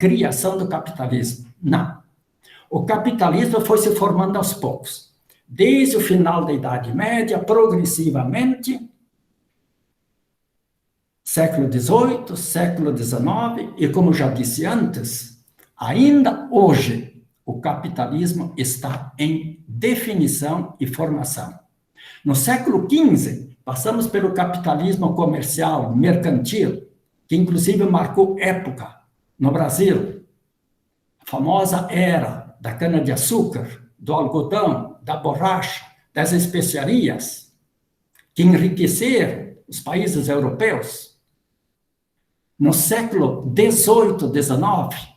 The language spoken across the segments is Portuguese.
criação do capitalismo. Não. O capitalismo foi se formando aos poucos. Desde o final da Idade Média, progressivamente, século XVIII, século XIX, e como já disse antes, ainda hoje, o capitalismo está em definição e formação. No século XV, passamos pelo capitalismo comercial, mercantil, que inclusive marcou época no Brasil. A famosa era da cana-de-açúcar, do algodão, da borracha, das especiarias, que enriqueceram os países europeus. No século XVIII, XIX,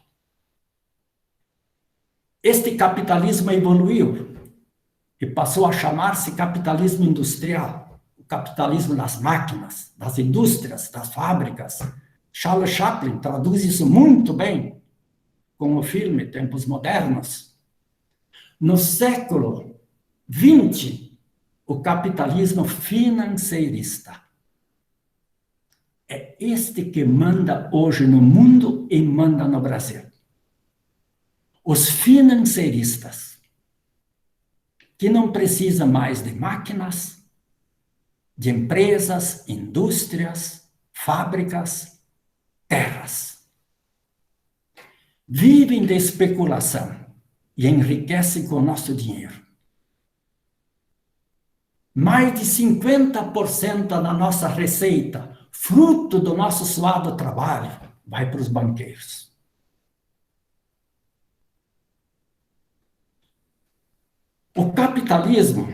este capitalismo evoluiu e passou a chamar-se capitalismo industrial, o capitalismo das máquinas, das indústrias, das fábricas. Charles Chaplin traduz isso muito bem com o filme Tempos Modernos. No século XX, o capitalismo financeirista. É este que manda hoje no mundo e manda no Brasil. Os financeiristas, que não precisam mais de máquinas, de empresas, indústrias, fábricas, terras. Vivem de especulação e enriquecem com o nosso dinheiro. Mais de 50% da nossa receita, fruto do nosso suado trabalho, vai para os banqueiros. O capitalismo,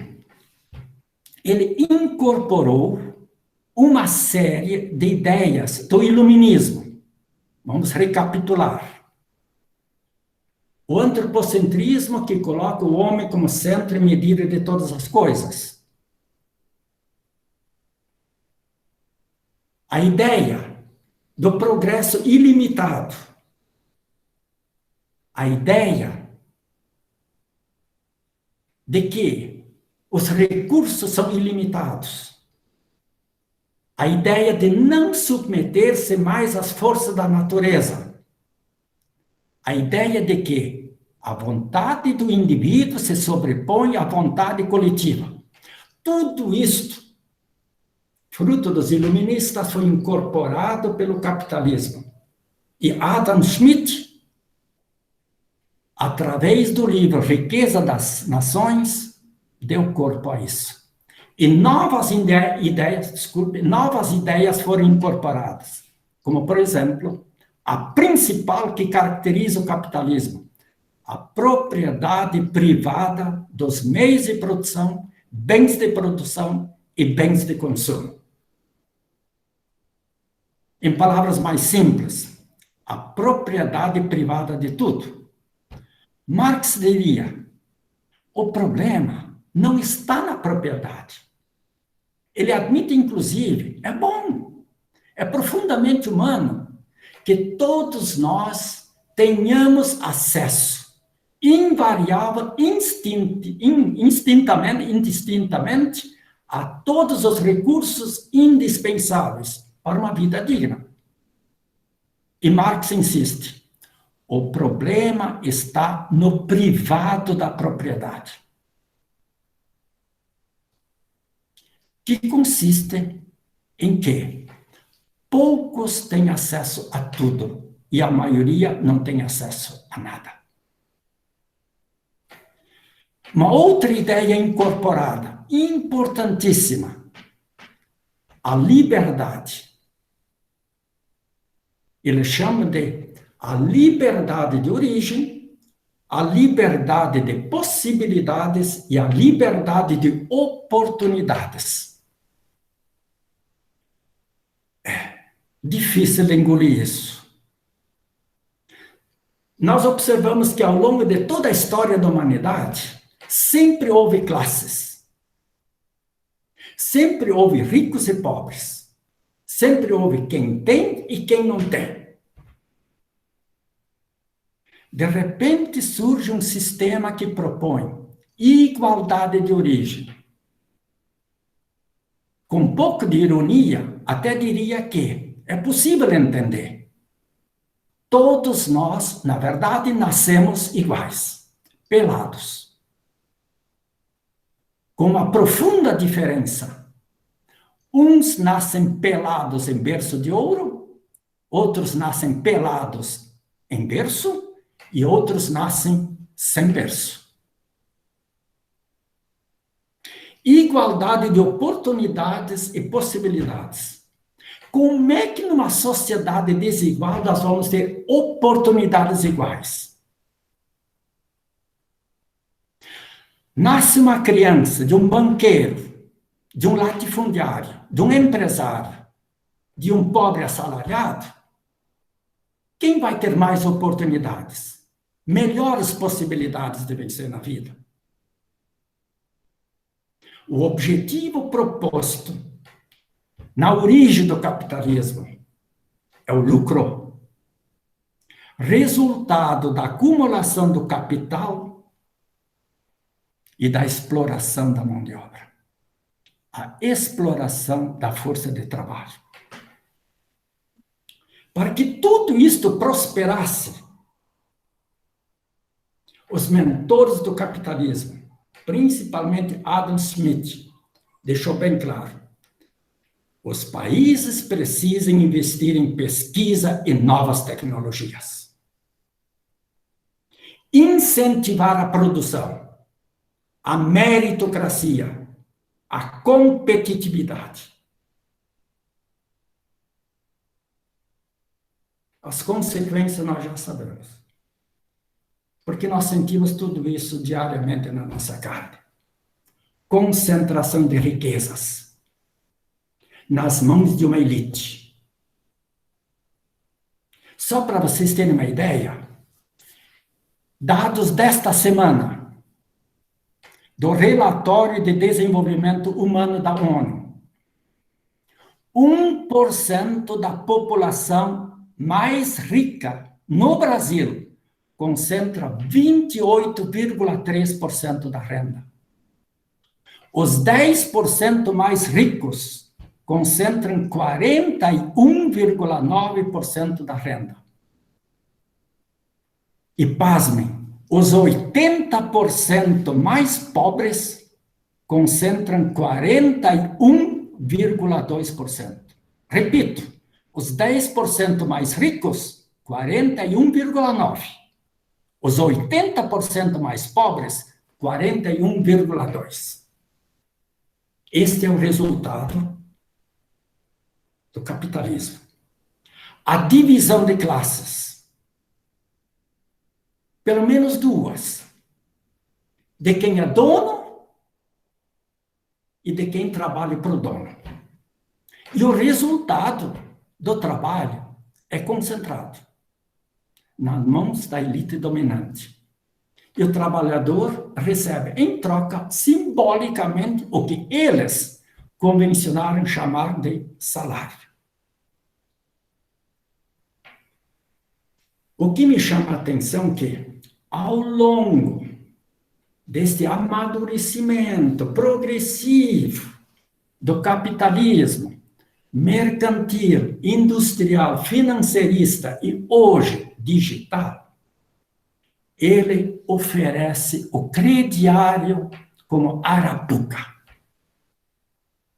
ele incorporou uma série de ideias do iluminismo. Vamos recapitular. O antropocentrismo, que coloca o homem como centro e medida de todas as coisas. A ideia do progresso ilimitado. A ideia de que os recursos são ilimitados. A ideia de não submeter-se mais às forças da natureza. A ideia de que a vontade do indivíduo se sobrepõe à vontade coletiva. Tudo isto, fruto dos iluministas, foi incorporado pelo capitalismo. E Adam Smith, através do livro Riqueza das Nações, deu corpo a isso. E novas ideias foram incorporadas, como, por exemplo, a principal que caracteriza o capitalismo, a propriedade privada dos meios de produção, bens de produção e bens de consumo. Em palavras mais simples, a propriedade privada de tudo. Marx diria, o problema não está na propriedade. Ele admite, inclusive, é bom, é profundamente humano que todos nós tenhamos acesso invariável, indistintamente, a todos os recursos indispensáveis para uma vida digna. E Marx insiste, o problema está no privado da propriedade, que consiste em que poucos têm acesso a tudo e a maioria não tem acesso a nada. Uma outra ideia incorporada, importantíssima, a liberdade. Ele chama de a liberdade de origem, a liberdade de possibilidades e a liberdade de oportunidades. É difícil de engolir isso. Nós observamos que ao longo de toda a história da humanidade, sempre houve classes. Sempre houve ricos e pobres. Sempre houve quem tem e quem não tem. De repente surge um sistema que propõe igualdade de origem. Com um pouco de ironia, até diria que é possível entender. Todos nós, na verdade, nascemos iguais, pelados. Com uma profunda diferença. Uns nascem pelados em berço de ouro, outros nascem pelados em berço, e outros nascem sem berço. Igualdade de oportunidades e possibilidades. Como é que numa sociedade desigual nós vamos ter oportunidades iguais? Nasce uma criança de um banqueiro, de um latifundiário, de um empresário, de um pobre assalariado, quem vai ter mais oportunidades? Melhores possibilidades de vencer na vida? O objetivo proposto na origem do capitalismo é o lucro, resultado da acumulação do capital e da exploração da mão de obra, a exploração da força de trabalho. Para que tudo isto prosperasse, os mentores do capitalismo, principalmente Adam Smith, deixou bem claro: os países precisam investir em pesquisa e novas tecnologias. Incentivar a produção, a meritocracia, a competitividade. As consequências nós já sabemos. Porque nós sentimos tudo isso diariamente na nossa carne. Concentração de riquezas nas mãos de uma elite. Só para vocês terem uma ideia, dados desta semana, do Relatório de Desenvolvimento Humano da ONU, 1% da população mais rica no Brasil concentra 28,3% da renda. Os 10% mais ricos concentram 41,9% da renda. E pasmem, os 80% mais pobres concentram 41,2%. Repito, os 10% mais ricos, 41,9%. Os 80% mais pobres, 41,2%. Este é o resultado do capitalismo. A divisão de classes. Pelo menos duas. De quem é dono e de quem trabalha para o dono. E o resultado do trabalho é concentrado nas mãos da elite dominante. E o trabalhador recebe, em troca, simbolicamente, o que eles convencionaram chamar de salário. O que me chama a atenção é que, ao longo deste amadurecimento progressivo do capitalismo mercantil, industrial, financeirista e hoje digital, ele oferece o crediário como arapuca.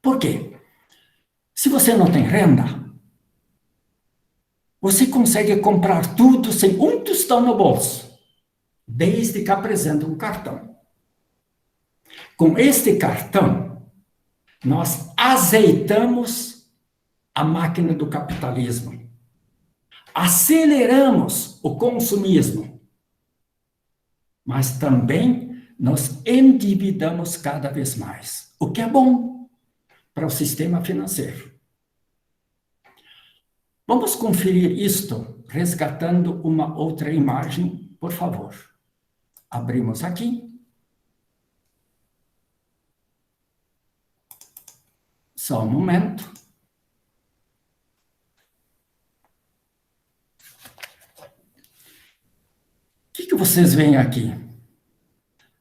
Por quê? Se você não tem renda, você consegue comprar tudo sem um tostão no bolso, desde que apresente um cartão. Com este cartão, nós azeitamos a máquina do capitalismo. Aceleramos o consumismo, mas também nos endividamos cada vez mais, o que é bom para o sistema financeiro. Vamos conferir isto resgatando uma outra imagem, por favor. Abrimos aqui. Só um momento. O que vocês veem aqui?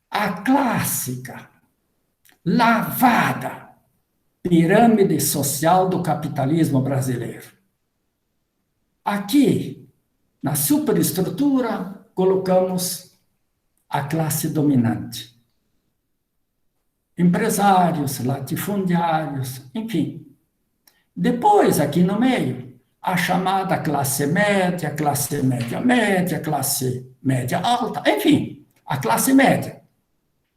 A clássica, lavada pirâmide social do capitalismo brasileiro. Aqui, Na superestrutura, colocamos a classe dominante. Empresários, latifundiários, enfim. Depois, aqui no meio, a chamada classe média média, classe média alta, enfim, a classe média,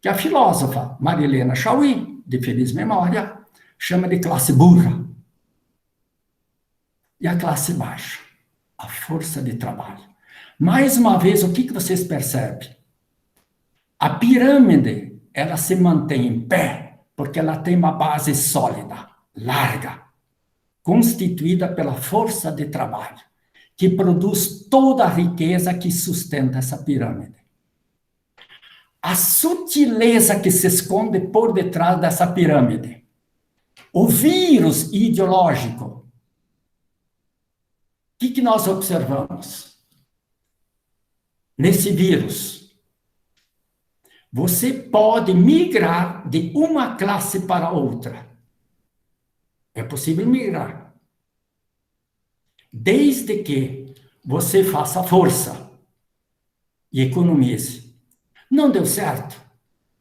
que a filósofa Marilena Chauí, de feliz memória, chama de classe burra. E a classe baixa, a força de trabalho. Mais uma vez, o que vocês percebem? A pirâmide, ela se mantém em pé, porque ela tem uma base sólida, larga, constituída pela força de trabalho, que produz toda a riqueza que sustenta essa pirâmide. A sutileza que se esconde por detrás dessa pirâmide, o vírus ideológico, o que nós observamos? Nesse vírus, você pode migrar de uma classe para outra. É possível migrar. Desde que você faça força e economize. Não deu certo?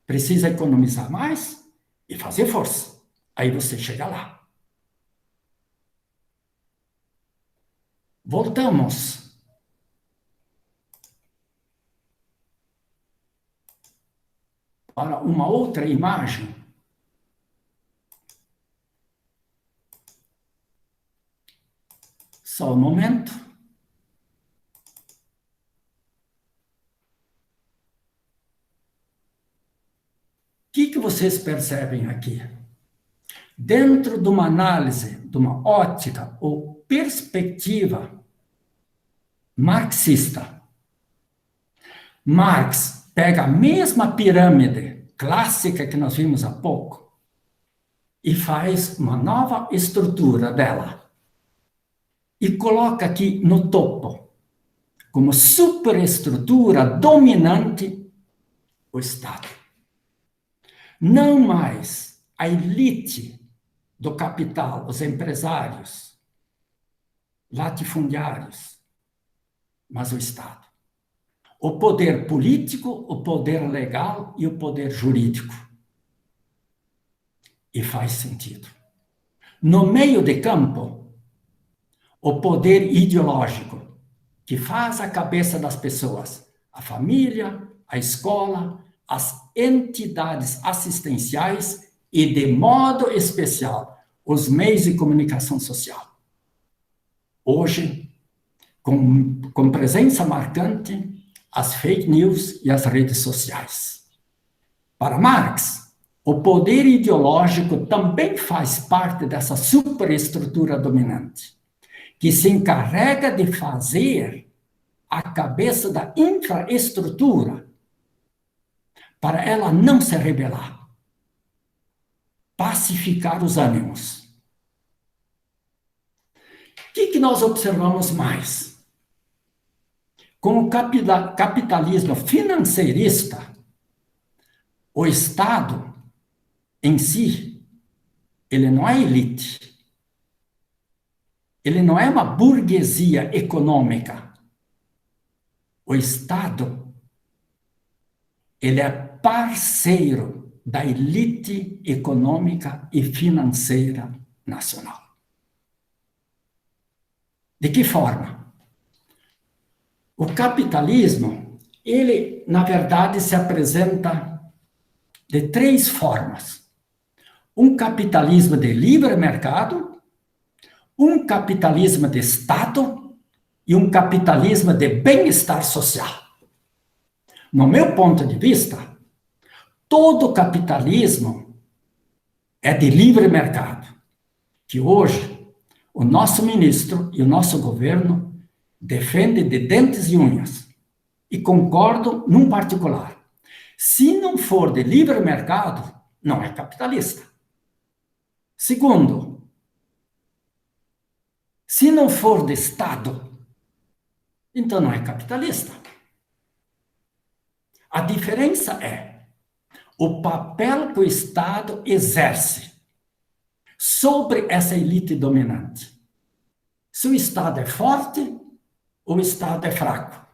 Precisa economizar mais e fazer força. Aí você chega lá. Voltamos. Para uma outra imagem. Só um momento. O que vocês percebem aqui? Dentro de uma análise, de uma ótica ou perspectiva marxista, Marx pega a mesma pirâmide clássica que nós vimos há pouco e faz uma nova estrutura dela. E coloca aqui no topo, como superestrutura dominante, o Estado. Não mais a elite do capital, os empresários, latifundiários, mas o Estado. O poder político, o poder legal e o poder jurídico. E faz sentido. No meio de campo, o poder ideológico, que faz a cabeça das pessoas, a família, a escola, as entidades assistenciais e, de modo especial, os meios de comunicação social. Hoje, com presença marcante, as fake news e as redes sociais. Para Marx, o poder ideológico também faz parte dessa superestrutura dominante, que se encarrega de fazer a cabeça da infraestrutura para ela não se rebelar, pacificar os ânimos. O que nós observamos mais? Com o capitalismo financeirista, o Estado em si, ele não é elite. Ele não é uma burguesia econômica. O Estado, ele é parceiro da elite econômica e financeira nacional. De que forma? O capitalismo, ele, na verdade, se apresenta de três formas. Um capitalismo de livre mercado, um capitalismo de Estado e um capitalismo de bem-estar social. No meu ponto de vista, todo capitalismo é de livre mercado, que hoje o nosso ministro e o nosso governo defendem de dentes e unhas, e concordo num particular. Se não for de livre mercado, não é capitalista. Segundo, se não for de Estado, então não é capitalista. A diferença é o papel que o Estado exerce sobre essa elite dominante. Se o Estado é forte, o Estado é fraco.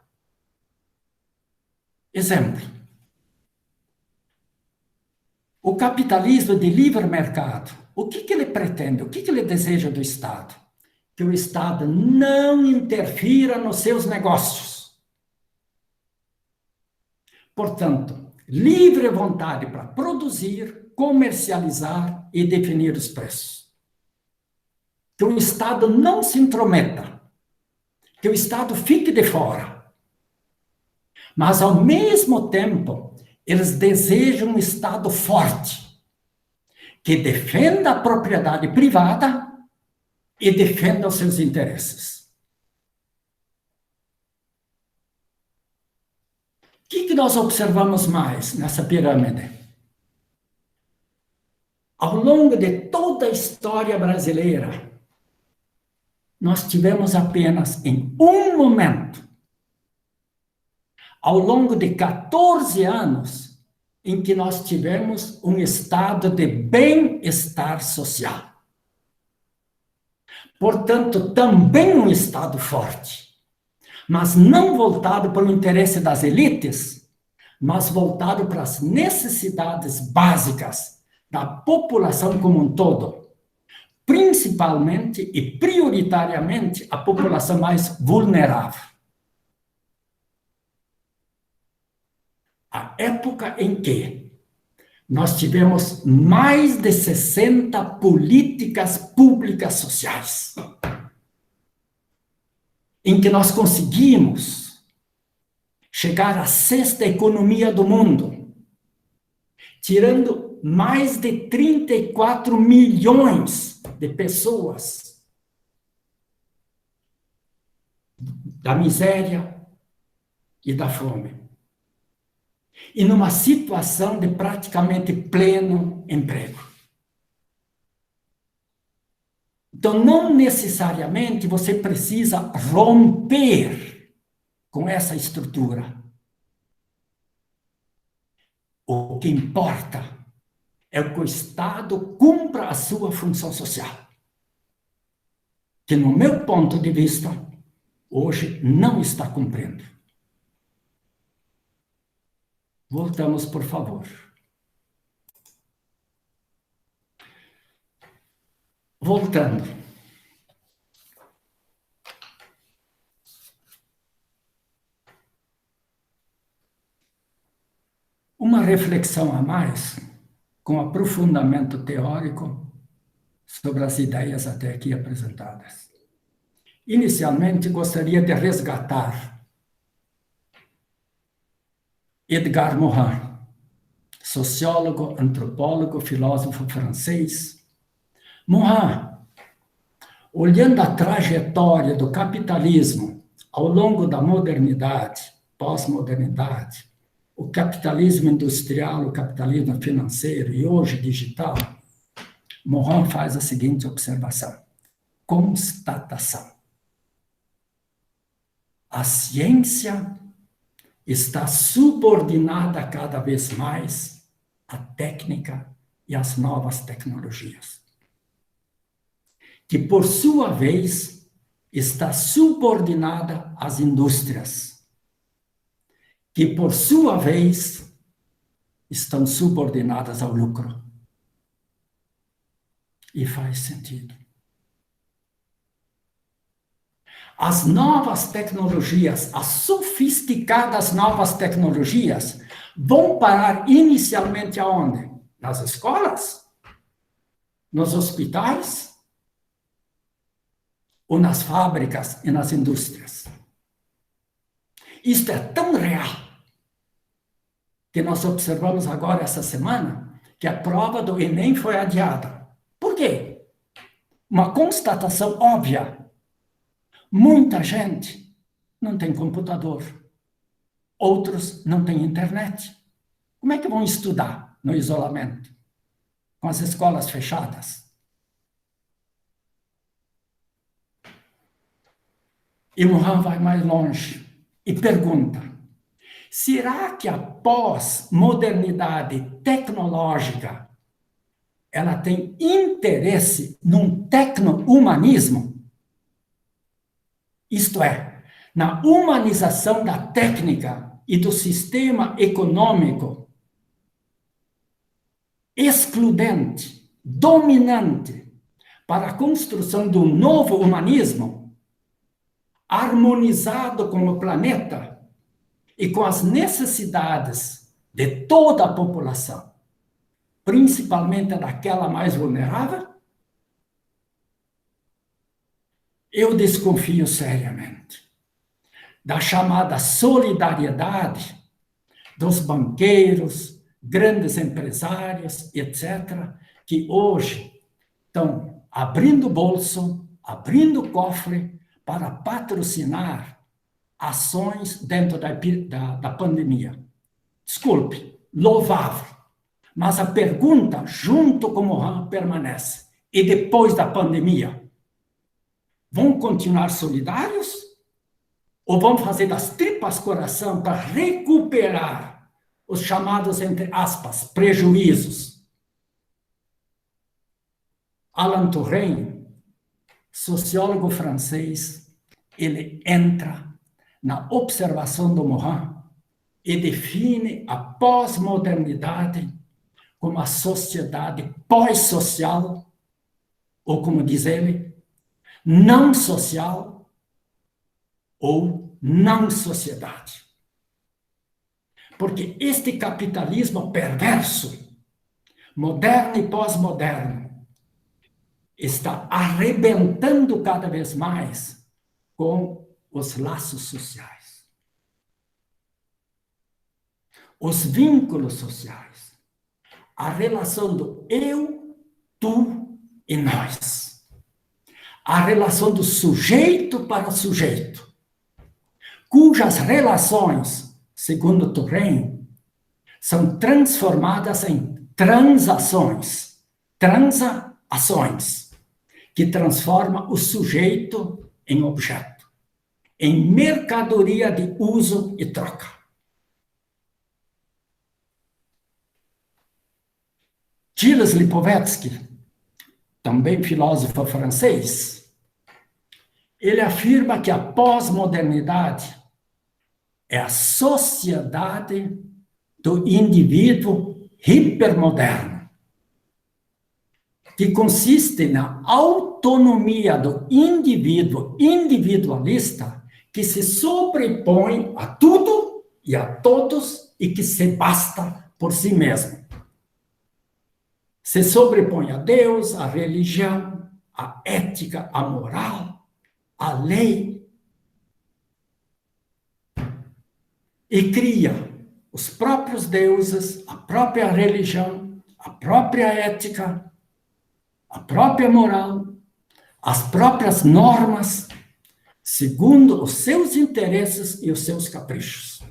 Exemplo. O capitalismo de livre mercado, o que ele pretende? O que ele deseja do Estado? Que o Estado não interfira nos seus negócios. Portanto, livre vontade para produzir, comercializar e definir os preços. Que o Estado não se intrometa, que o Estado fique de fora. Mas, ao mesmo tempo, eles desejam um Estado forte, que defenda a propriedade privada e defenda os seus interesses. O que nós observamos mais nessa pirâmide? Ao longo de toda a história brasileira, nós tivemos apenas em um momento, ao longo de 14 anos, em que nós tivemos um estado de bem-estar social. Portanto, também um estado forte, mas não voltado para o interesse das elites, mas voltado para as necessidades básicas da população como um todo, principalmente e prioritariamente a população mais vulnerável. A época em que nós tivemos mais de 60 políticas públicas sociais, em que nós conseguimos chegar à sexta economia do mundo, tirando mais de 34 milhões de pessoas da miséria e da fome. E numa situação de praticamente pleno emprego. Então, não necessariamente você precisa romper com essa estrutura. O que importa é que o Estado cumpra a sua função social, que, no meu ponto de vista, hoje não está cumprindo. Voltamos, por favor. Voltando. Uma reflexão a mais, com aprofundamento teórico, sobre as ideias até aqui apresentadas. Inicialmente, gostaria de resgatar Edgar Morin, sociólogo, antropólogo, filósofo francês. Morin, olhando a trajetória do capitalismo ao longo da modernidade, pós-modernidade, o capitalismo industrial, o capitalismo financeiro e hoje digital, Morin faz a seguinte observação: constatação. A ciência está subordinada cada vez mais à técnica e às novas tecnologias, que, por sua vez, está subordinada às indústrias, que, por sua vez, estão subordinadas ao lucro. E faz sentido. As novas tecnologias, as sofisticadas novas tecnologias, vão parar inicialmente aonde? Nas escolas? Nos hospitais? Ou nas fábricas e nas indústrias? Isto é tão real que nós observamos agora, essa semana, que a prova do Enem foi adiada. Por quê? Uma constatação óbvia. Muita gente não tem computador. Outros não têm internet. Como é que vão estudar no isolamento? Com as escolas fechadas? E Morin vai mais longe e pergunta: será que a pós-modernidade tecnológica ela tem interesse num tecno-humanismo? Isto é, na humanização da técnica e do sistema econômico excludente, dominante, para a construção de um novo humanismo harmonizado com o planeta e com as necessidades de toda a população, principalmente daquela mais vulnerável? Eu desconfio seriamente da chamada solidariedade dos banqueiros, grandes empresários, etc., que hoje estão abrindo o bolso, abrindo o cofre para patrocinar ações dentro da pandemia. Desculpe, louvável. Mas a pergunta, junto com Mohan, permanece. E depois da pandemia? Vão continuar solidários? Ou vão fazer das tripas coração para recuperar os chamados, entre aspas, prejuízos? Alain Touraine, sociólogo francês, ele entra na observação do Mohan e define a pós-modernidade como a sociedade pós-social, ou como diz ele, não social ou não sociedade. Porque este capitalismo perverso, moderno e pós-moderno, está arrebentando cada vez mais com os laços sociais, os vínculos sociais, a relação do eu, tu e nós, a relação do sujeito para sujeito, cujas relações, segundo Touraine, são transformadas em transações, transações, que transforma o sujeito em objeto, em mercadoria de uso e troca. Gilles Lipovetsky, também filósofo francês, ele afirma que a pós-modernidade é a sociedade do indivíduo hipermoderno, que consiste na autonomia do indivíduo individualista que se sobrepõe a tudo e a todos e que se basta por si mesmo. Se sobrepõe a Deus, a religião, a ética, a moral, a lei, e cria os próprios deuses, a própria religião, a própria ética, a própria moral, as próprias normas, segundo os seus interesses e os seus caprichos.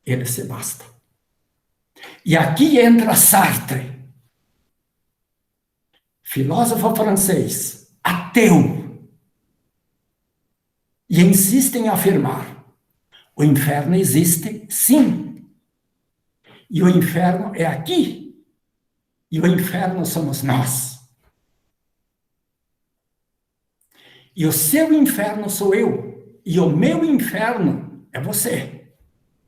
Ele se basta. E aqui entra Sartre, filósofo francês, ateu, e insiste em afirmar: o inferno existe, sim. E o inferno é aqui. E o inferno somos nós. E o seu inferno sou eu. E o meu inferno é você.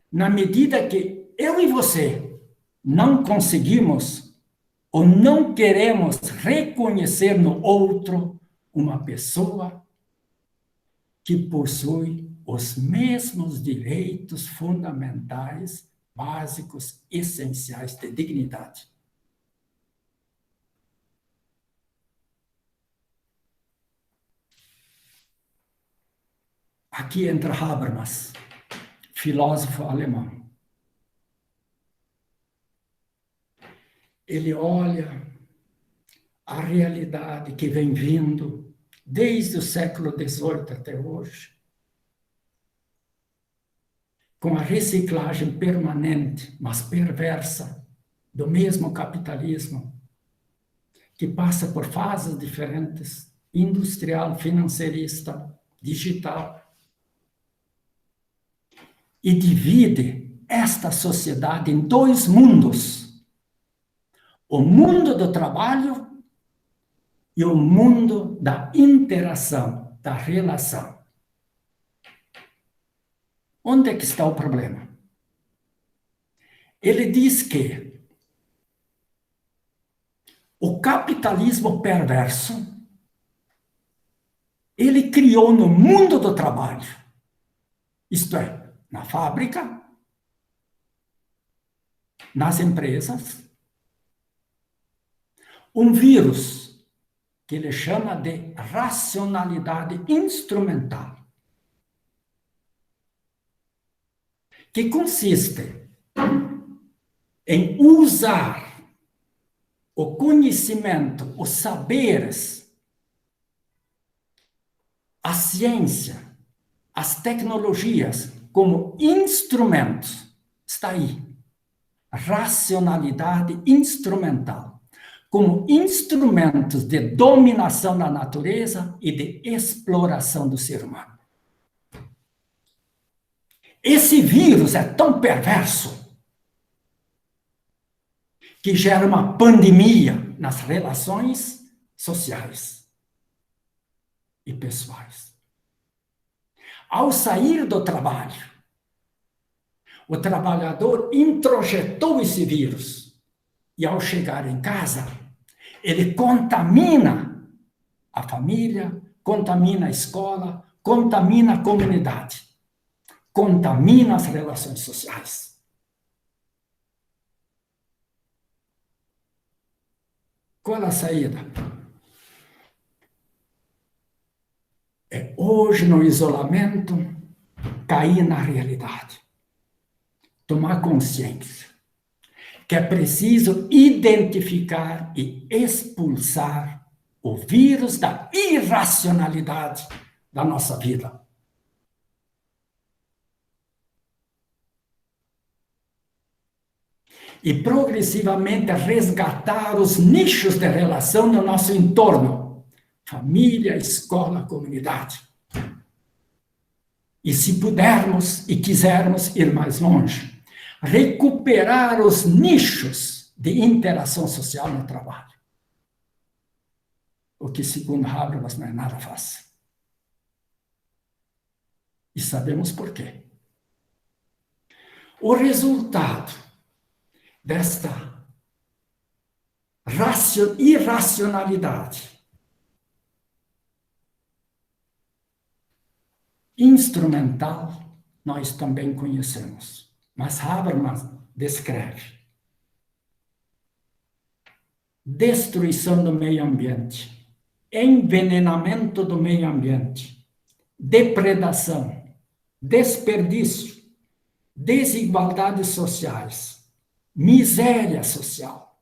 Na medida que eu e você não conseguimos ou não queremos reconhecer no outro uma pessoa que possui os mesmos direitos fundamentais, básicos, essenciais de dignidade. Aqui entra Habermas, filósofo alemão. Ele olha a realidade que vem vindo desde o século XVIII até hoje, com a reciclagem permanente, mas perversa, do mesmo capitalismo, que passa por fases diferentes, industrial, financeirista, digital, e divide esta sociedade em dois mundos: o mundo do trabalho e o mundo da interação, da relação. Onde é que está o problema? Ele diz que o capitalismo perverso, ele criou no mundo do trabalho, isto é, na fábrica, nas empresas, um vírus que ele chama de racionalidade instrumental, que consiste em usar o conhecimento, os saberes, a ciência, as tecnologias como instrumentos. Está aí. Racionalidade instrumental. Como instrumentos de dominação da natureza e de exploração do ser humano. Esse vírus é tão perverso que gera uma pandemia nas relações sociais e pessoais. Ao sair do trabalho, o trabalhador introjetou esse vírus e, ao chegar em casa, ele contamina a família, contamina a escola, contamina a comunidade, contamina as relações sociais. Qual a saída? É hoje, no isolamento, cair na realidade. Tomar consciência que é preciso identificar e expulsar o vírus da irracionalidade da nossa vida. E progressivamente resgatar os nichos de relação no nosso entorno. Família, escola, comunidade. E se pudermos e quisermos ir mais longe, recuperar os nichos de interação social no trabalho. O que, segundo Habermas, não é nada fácil. E sabemos por quê. O resultado desta irracionalidade instrumental, nós também conhecemos. Mas Habermas descreve destruição do meio ambiente, envenenamento do meio ambiente, depredação, desperdício, desigualdades sociais, miséria social,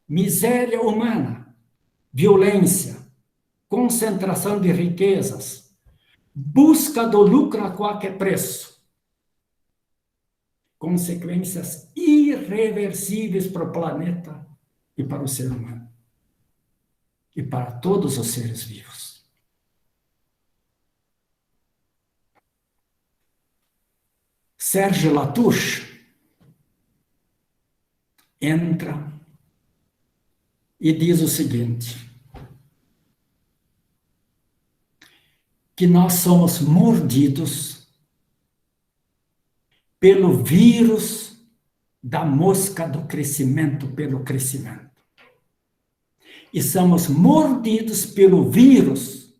miséria humana, violência, concentração de riquezas, busca do lucro a qualquer preço, consequências irreversíveis para o planeta e para o ser humano, e para todos os seres vivos. Serge Latouche entra e diz o seguinte, que nós somos mordidos pelo vírus da mosca do crescimento pelo crescimento. E somos mordidos pelo vírus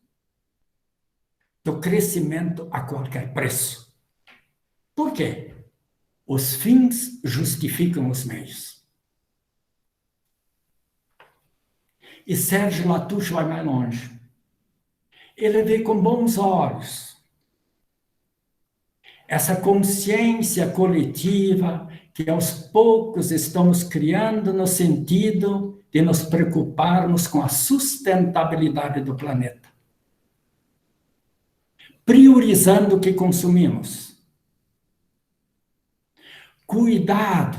do crescimento a qualquer preço. Por quê? Os fins justificam os meios. E Serge Latouche vai mais longe. Ele vê com bons olhos essa consciência coletiva que aos poucos estamos criando no sentido de nos preocuparmos com a sustentabilidade do planeta, priorizando o que consumimos. Cuidado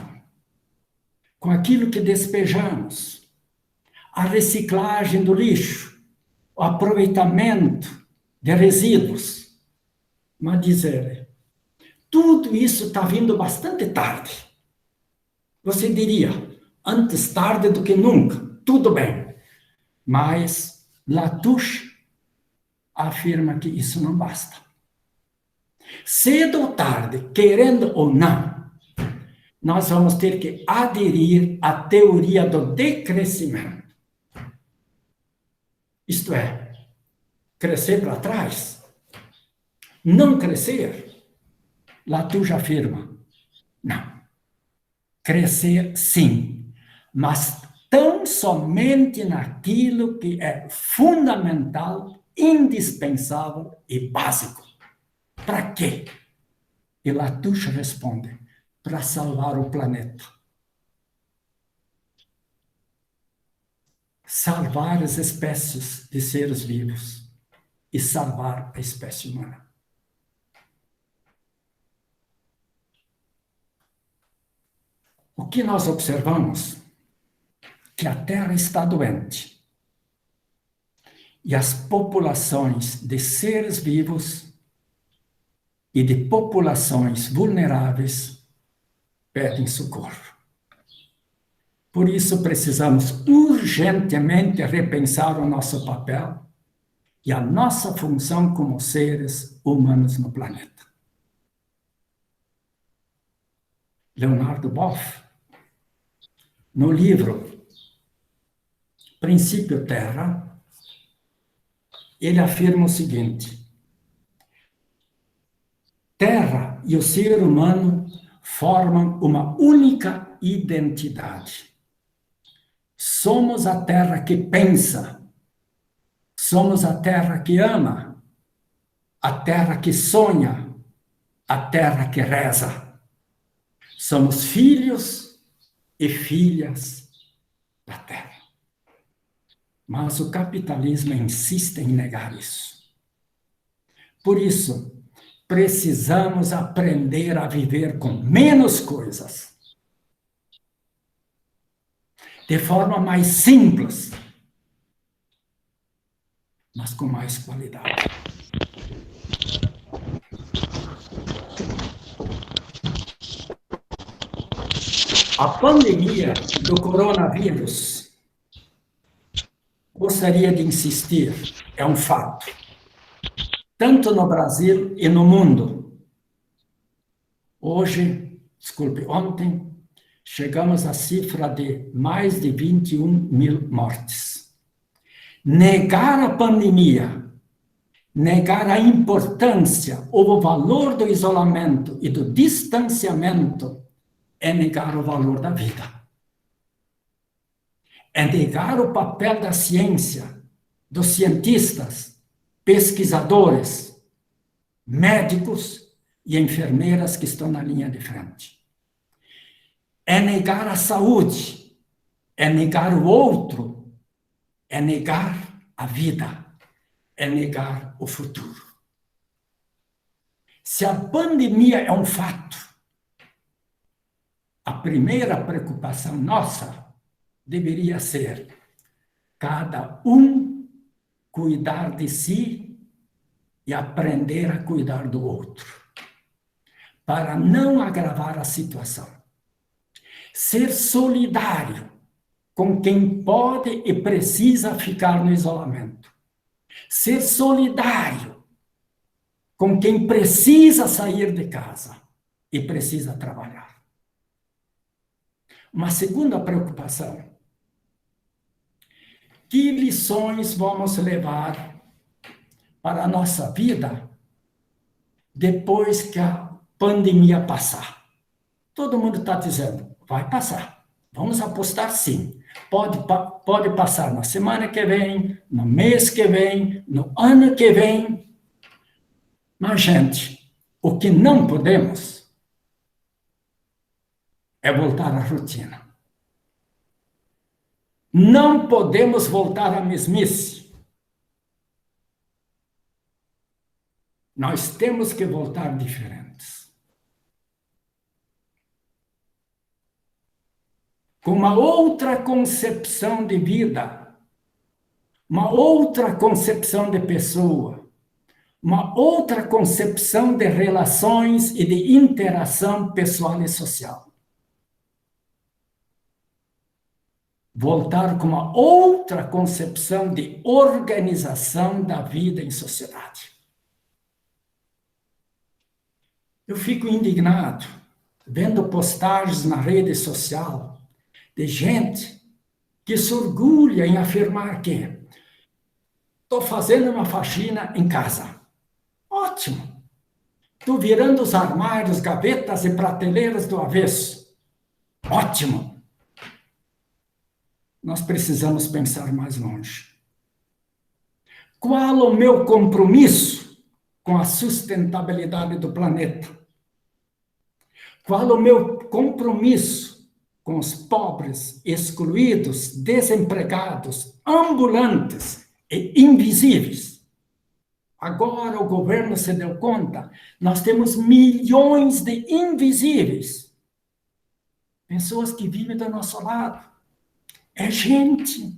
com aquilo que despejamos, a reciclagem do lixo, o aproveitamento de resíduos. Mas diz ele, tudo isso está vindo bastante tarde. Você diria, antes tarde do que nunca, tudo bem. Mas Latouche afirma que isso não basta. Cedo ou tarde, querendo ou não, nós vamos ter que aderir à teoria do decrescimento. Isto é, crescer para trás, não crescer, Latouche afirma, não. Crescer, sim, mas tão somente naquilo que é fundamental, indispensável e básico. Para quê? E Latouche responde, para salvar o planeta. Salvar as espécies de seres vivos e salvar a espécie humana. O que nós observamos? Que a Terra está doente. E as populações de seres vivos e de populações vulneráveis pedem socorro. Por isso, precisamos urgentemente repensar o nosso papel e a nossa função como seres humanos no planeta. Leonardo Boff, no livro Princípio Terra, ele afirma o seguinte: Terra e o ser humano formam uma única identidade. Somos a terra que pensa, somos a terra que ama, a terra que sonha, a terra que reza. Somos filhos e filhas da terra. Mas o capitalismo insiste em negar isso. Por isso, precisamos aprender a viver com menos coisas, de forma mais simples, mas com mais qualidade. A pandemia do coronavírus, gostaria de insistir, é um fato, tanto no Brasil e no mundo. Ontem, chegamos à cifra de mais de 21 mil mortes. Negar a pandemia, negar a importância ou o valor do isolamento e do distanciamento é negar o valor da vida. É negar o papel da ciência, dos cientistas, pesquisadores, médicos e enfermeiras que estão na linha de frente. É negar a saúde, é negar o outro, é negar a vida, é negar o futuro. Se a pandemia é um fato, a primeira preocupação nossa deveria ser cada um cuidar de si e aprender a cuidar do outro, para não agravar a situação. Ser solidário com quem pode e precisa ficar no isolamento. Ser solidário com quem precisa sair de casa e precisa trabalhar. Uma segunda preocupação: que lições vamos levar para a nossa vida depois que a pandemia passar? Todo mundo está dizendo, vai passar. Vamos apostar sim. Pode passar na semana que vem, no mês que vem, no ano que vem. Mas, gente, o que não podemos é voltar à rotina. Não podemos voltar à mesmice. Nós temos que voltar diferentes. Com uma outra concepção de vida, uma outra concepção de pessoa, uma outra concepção de relações e de interação pessoal e social. Voltar com uma outra concepção de organização da vida em sociedade. Eu fico indignado vendo postagens na rede social de gente que se orgulha em afirmar que estou fazendo uma faxina em casa. Ótimo! Estou virando os armários, gavetas e prateleiras do avesso. Ótimo! Nós precisamos pensar mais longe. Qual o meu compromisso com a sustentabilidade do planeta? Qual o meu compromisso com os pobres, excluídos, desempregados, ambulantes e invisíveis? Agora o governo se deu conta, nós temos milhões de invisíveis. Pessoas que vivem do nosso lado. É gente.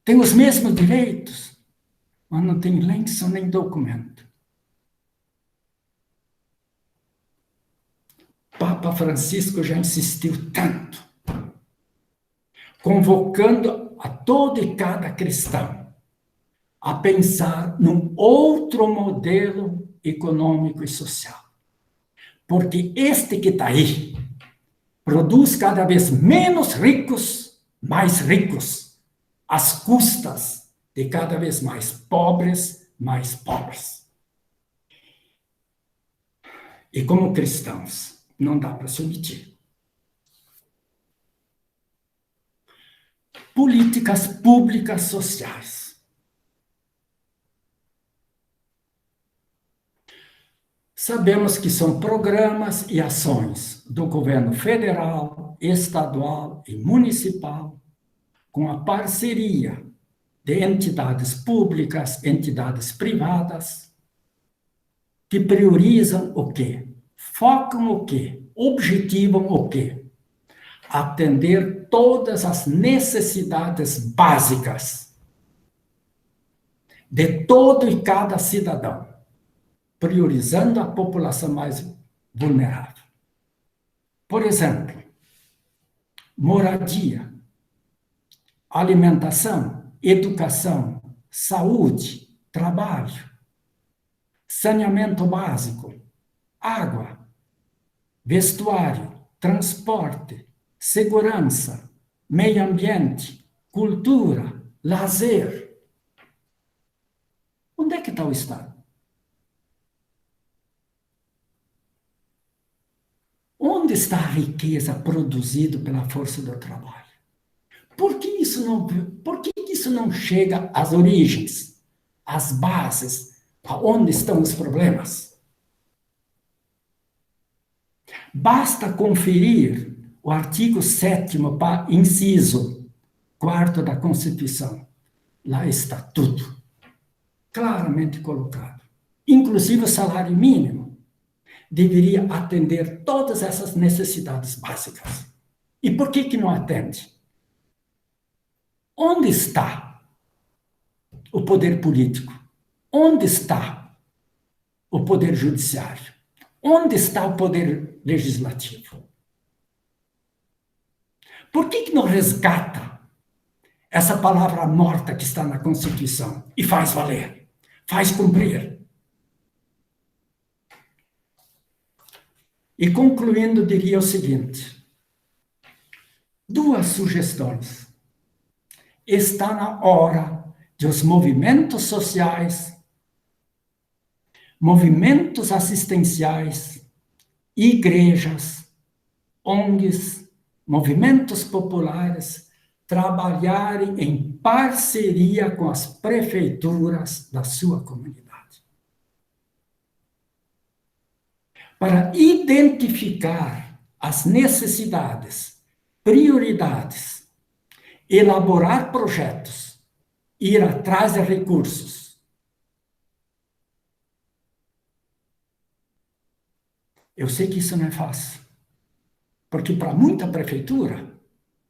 Tem os mesmos direitos, mas não tem lenço nem documento. Papa Francisco já insistiu tanto, convocando a todo e cada cristão a pensar num outro modelo econômico e social. Porque este que está aí produz cada vez menos ricos, mais ricos, às custas de cada vez mais pobres, mais pobres. E como cristãos, não dá para se omitir. Políticas públicas sociais. Sabemos que são programas e ações do governo federal, estadual e municipal, com a parceria de entidades públicas, entidades privadas, que priorizam o quê? Focam o quê? Objetivam o quê? Atender todas as necessidades básicas de todo e cada cidadão, priorizando a população mais vulnerável. Por exemplo, moradia, alimentação, educação, saúde, trabalho, saneamento básico, água, vestuário, transporte, segurança, meio ambiente, cultura, lazer. Onde é que está o Estado? Onde está a riqueza produzida pela força do trabalho? Por que isso não chega às origens, às bases, aonde estão os problemas? Basta conferir o artigo 7º, inciso 4º da Constituição. Lá está tudo claramente colocado. Inclusive o salário mínimo deveria atender todas essas necessidades básicas. E por que não atende? Onde está o poder político? Onde está o poder judiciário? Onde está o poder legislativo? Por que não resgata essa palavra morta que está na Constituição e faz valer, faz cumprir? E concluindo, diria o seguinte: duas sugestões. Está na hora de os movimentos sociais, movimentos assistenciais, igrejas, ONGs, movimentos populares, trabalharem em parceria com as prefeituras da sua comunidade, para identificar as necessidades, prioridades, elaborar projetos, ir atrás de recursos. Eu sei que isso não é fácil, porque para muita prefeitura,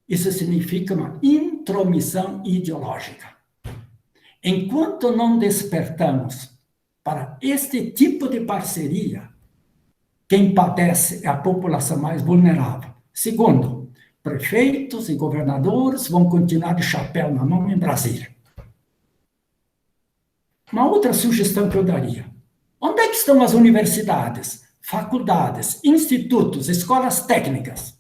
isso significa uma intromissão ideológica. Enquanto não despertamos para este tipo de parceria, quem padece é a população mais vulnerável. Segundo, prefeitos e governadores vão continuar de chapéu na mão em Brasília. Uma outra sugestão que eu daria: Onde é que estão as universidades, faculdades, institutos, escolas técnicas?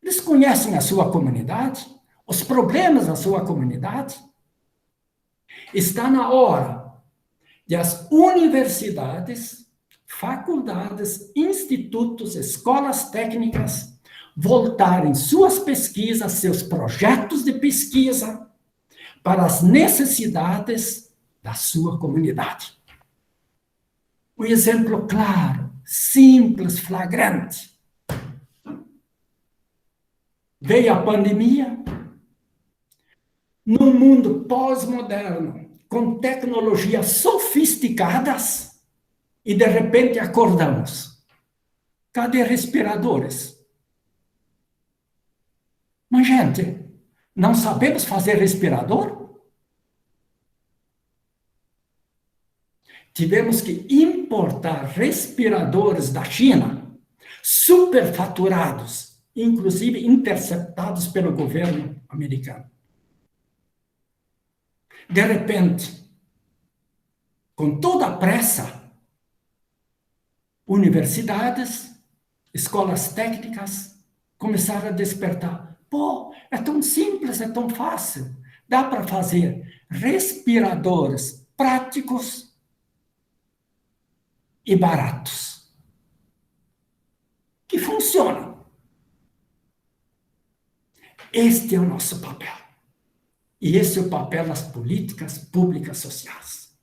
Eles conhecem a sua comunidade, os problemas da sua comunidade? Está na hora de as universidades, faculdades, institutos, escolas técnicas voltarem suas pesquisas, seus projetos de pesquisa para as necessidades da sua comunidade. Um exemplo claro, simples, flagrante. Veio a pandemia, num mundo pós-moderno, com tecnologias sofisticadas, e de repente acordamos. Cadê respiradores? Mas, gente, não sabemos fazer respirador? Tivemos que importar respiradores da China, superfaturados, inclusive interceptados pelo governo americano. De repente, com toda a pressa, universidades, escolas técnicas começaram a despertar. Pô, é tão simples, é tão fácil. Dá para fazer respiradores práticos e baratos, que funcionam. Este é o nosso papel. E esse é o papel das políticas públicas sociais.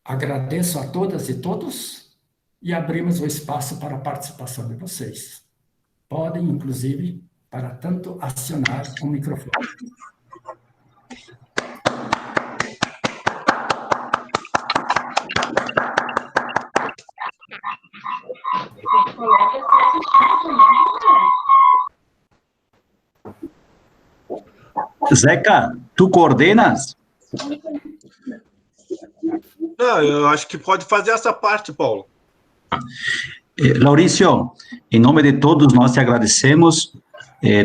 Agradeço a todas e todos e abrimos o espaço para a participação de vocês. Podem, inclusive, para tanto acionar o microfone. Zeca, tu coordenas? Não, eu acho que pode fazer essa parte, Paulo. Laurício, em nome de todos, nós te agradecemos,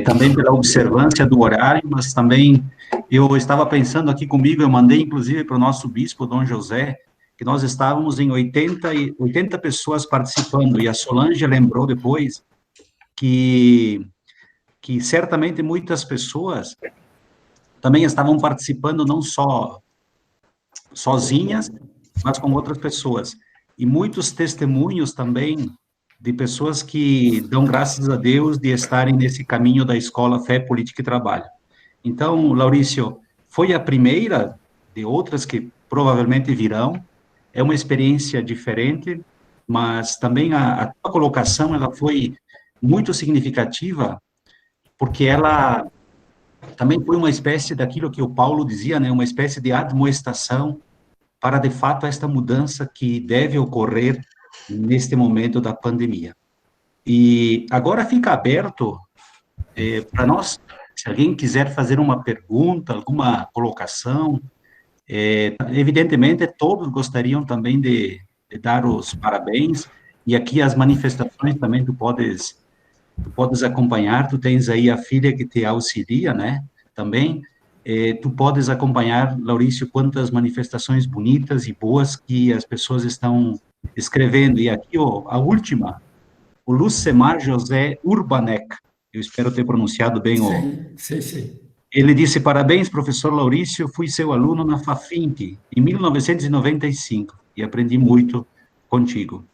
também pela observância do horário, mas também eu estava pensando aqui comigo, eu mandei inclusive para o nosso bispo, Dom José, que nós estávamos em 80 pessoas participando, e a Solange lembrou depois que certamente muitas pessoas também estavam participando não só sozinhas, mas com outras pessoas. E muitos testemunhos também de pessoas que dão graças a Deus de estarem nesse caminho da escola Fé, Política e Trabalho. Então, Laurício, foi a primeira de outras que provavelmente virão. É uma experiência diferente, mas também a tua colocação, ela foi muito significativa, porque ela também foi uma espécie daquilo que o Paulo dizia, né, uma espécie de admoestação para, de fato, esta mudança que deve ocorrer neste momento da pandemia. E agora fica aberto para nós, se alguém quiser fazer uma pergunta, alguma colocação, evidentemente todos gostariam também de dar os parabéns, e aqui as manifestações também tu podes acompanhar, tu tens aí a filha que te auxilia, né, também, tu podes acompanhar, Laurício, quantas manifestações bonitas e boas que as pessoas estão escrevendo, e aqui, a última, o Lucemar José Urbanek, eu espero ter pronunciado bem Sim. Ele disse: parabéns, professor Laurício, fui seu aluno na FAFINC, em 1995, e aprendi muito contigo.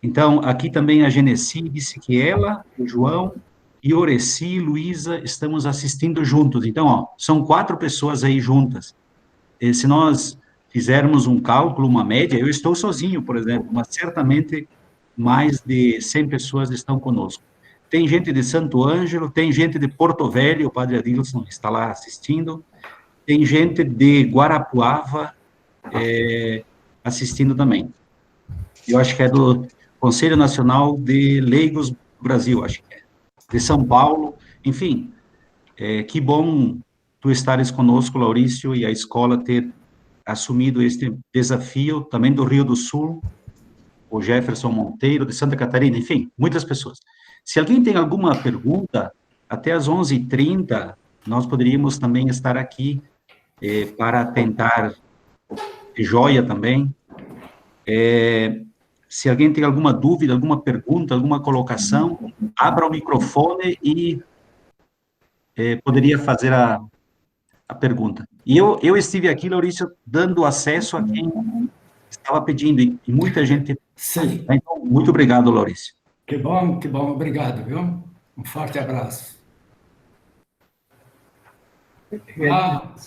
Então, aqui também a Genesi disse que ela, o João, e Oreci e Luísa estamos assistindo juntos. Então, são 4 pessoas aí juntas. E se nós fizermos um cálculo, uma média, eu estou sozinho, por exemplo, mas certamente mais de 100 pessoas estão conosco. Tem gente de Santo Ângelo, tem gente de Porto Velho, o padre Adilson está lá assistindo, tem gente de Guarapuava assistindo também. Eu acho que é do Conselho Nacional de Leigos Brasil, acho que é, de São Paulo, enfim, que bom tu estares conosco, Laurício, e a escola ter assumido este desafio, também do Rio do Sul, o Jefferson Monteiro, de Santa Catarina, enfim, muitas pessoas. Se alguém tem alguma pergunta, até às 11h30, nós poderíamos também estar aqui para tentar joia também. Se alguém tem alguma dúvida, alguma pergunta, alguma colocação, abra o microfone e poderia fazer a pergunta. E eu estive aqui, Laurício, dando acesso a quem estava pedindo, e muita gente... Sim. Então, muito obrigado, Laurício. Que bom, obrigado, viu? Um forte abraço.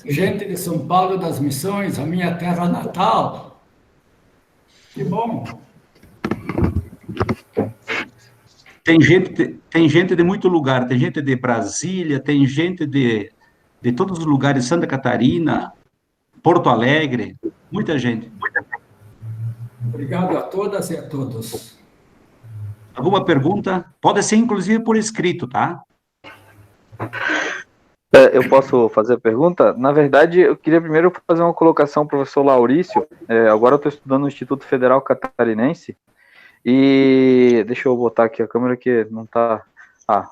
Gente de São Paulo das Missões, a minha terra natal. Que bom. Tem gente de muito lugar, tem gente de Brasília, tem gente de todos os lugares, Santa Catarina, Porto Alegre, muita gente. Obrigado a todas e a todos. Alguma pergunta? Pode ser, inclusive, por escrito, tá? Eu posso fazer a pergunta? Na verdade, eu queria primeiro fazer uma colocação, professor Laurício. Agora eu estou estudando no Instituto Federal Catarinense. E deixa eu botar aqui a câmera que não está...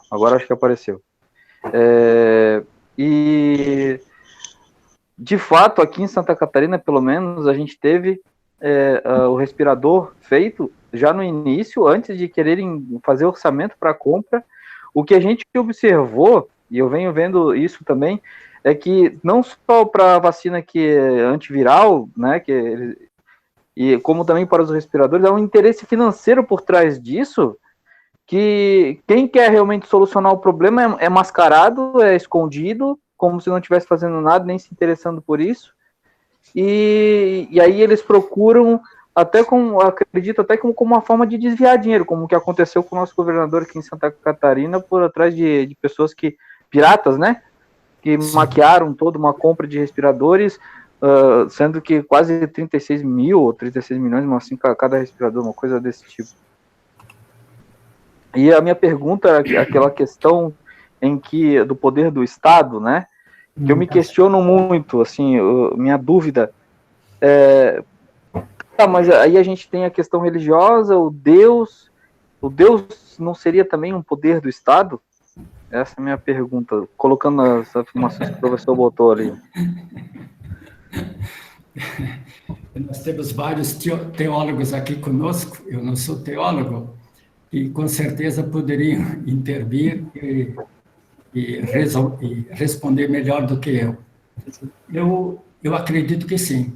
agora acho que apareceu. E, de fato, aqui em Santa Catarina, pelo menos, a gente teve o respirador feito já no início, antes de quererem fazer orçamento para compra. O que a gente observou, e eu venho vendo isso também, é que não só para a vacina que é antiviral, né, e como também para os respiradores, há um interesse financeiro por trás disso, que quem quer realmente solucionar o problema é mascarado, é escondido, como se não estivesse fazendo nada, nem se interessando por isso, e aí eles procuram, acredito até como uma forma de desviar dinheiro, como o que aconteceu com o nosso governador aqui em Santa Catarina, por atrás de pessoas piratas, né, que maquiaram toda uma compra de respiradores, sendo que quase 36 mil ou 36 milhões, mas assim, cada respirador, uma coisa desse tipo. E a minha pergunta é aquela questão do poder do Estado, né, que eu me questiono muito, assim, minha dúvida mas aí a gente tem a questão religiosa, o Deus não seria também um poder do Estado? Essa é a minha pergunta, colocando as afirmações que o professor botou ali. Nós temos vários teólogos aqui conosco, eu não sou teólogo, e com certeza poderiam intervir e responder melhor do que eu. Eu acredito que sim.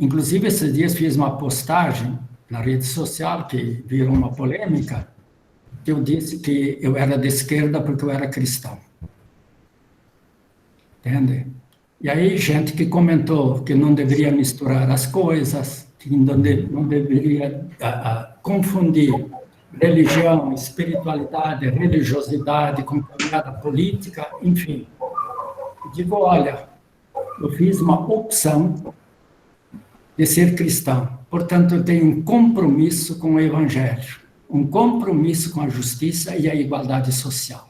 Inclusive, esses dias fiz uma postagem na rede social que virou uma polêmica, que eu disse que eu era de esquerda porque eu era cristão. Entende? E aí, gente que comentou que não deveria misturar as coisas, que não deveria confundir religião, espiritualidade, religiosidade com caminhada política, enfim. Eu digo, olha, eu fiz uma opção de ser cristão, portanto, eu tenho um compromisso com o Evangelho, um compromisso com a justiça e a igualdade social.